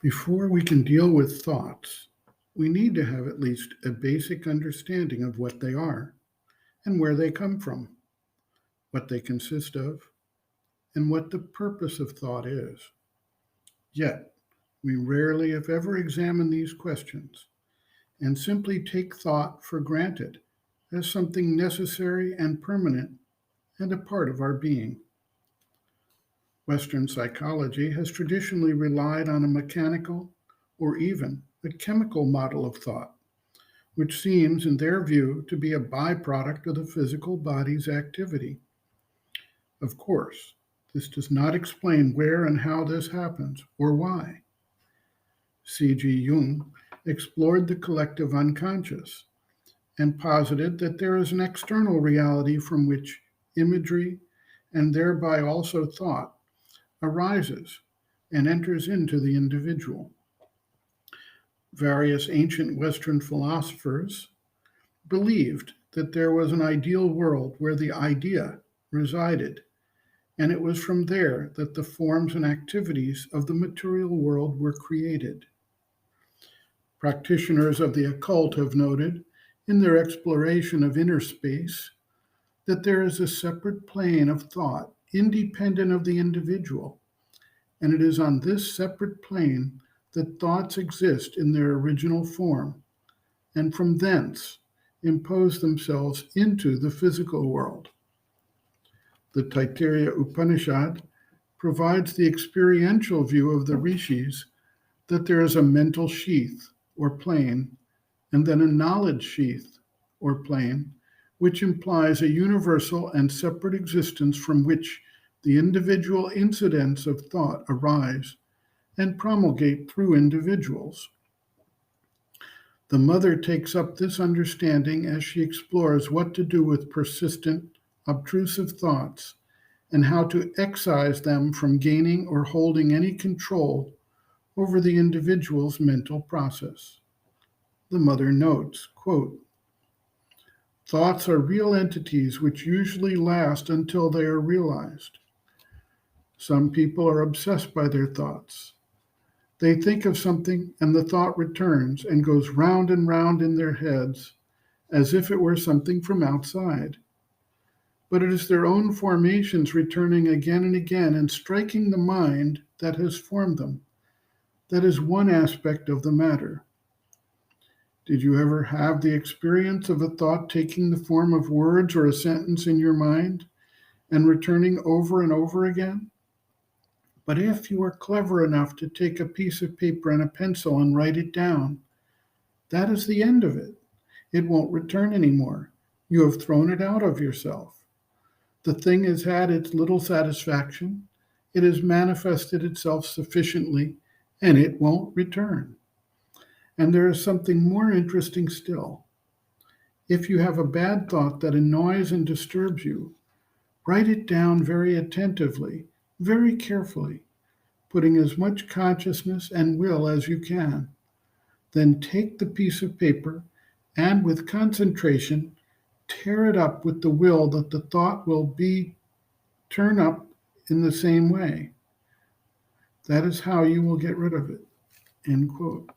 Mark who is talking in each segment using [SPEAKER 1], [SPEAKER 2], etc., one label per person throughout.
[SPEAKER 1] Before we can deal with thoughts, we need to have at least a basic understanding of what they are and where they come from, what they consist of, and what the purpose of thought is. Yet, we rarely, if ever, examine these questions and simply take thought for granted as something necessary and permanent and a part of our being. Western psychology has traditionally relied on a mechanical or even a chemical model of thought, which seems, in their view, to be a byproduct of the physical body's activity. Of course, this does not explain where and how this happens or why. C.G. Jung explored the collective unconscious and posited that there is an external reality from which imagery, and thereby also thought, arises and enters into the individual. Various ancient Western philosophers believed that there was an ideal world where the idea resided, and it was from there that the forms and activities of the material world were created. Practitioners of the occult have noted, in their exploration of inner space, that there is a separate plane of thought independent of the individual, and it is on this separate plane that thoughts exist in their original form, and from thence impose themselves into the physical world. The Taittiriya Upanishad provides the experiential view of the rishis that there is a mental sheath or plane, and then a knowledge sheath or plane, which implies a universal and separate existence from which the individual incidents of thought arise and promulgate through individuals. The mother takes up this understanding as she explores what to do with persistent, obtrusive thoughts and how to excise them from gaining or holding any control over the individual's mental process. The mother notes, quote, "Thoughts are real entities which usually last until they are realized. Some people are obsessed by their thoughts. They think of something and the thought returns and goes round and round in their heads as if it were something from outside. But it is their own formations returning again and again and striking the mind that has formed them. That is one aspect of the matter. Did you ever have the experience of a thought taking the form of words or a sentence in your mind and returning over and over again? But if you are clever enough to take a piece of paper and a pencil and write it down, that is the end of it. It won't return anymore. You have thrown it out of yourself. The thing has had its little satisfaction. It has manifested itself sufficiently, and it won't return. And there is something more interesting still. If you have a bad thought that annoys and disturbs you, write it down very attentively, very carefully, putting as much consciousness and will as you can. Then take the piece of paper and with concentration, tear it up with the will that the thought will be turn up in the same way. That is how you will get rid of it." End quote.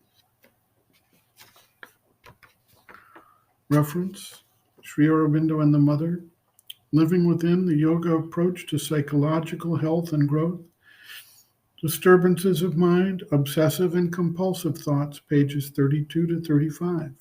[SPEAKER 1] Reference, Sri Aurobindo and the Mother, Living Within, the Yoga Approach to Psychological Health and Growth, Disturbances of Mind, Obsessive and Compulsive Thoughts, pages 32 to 35.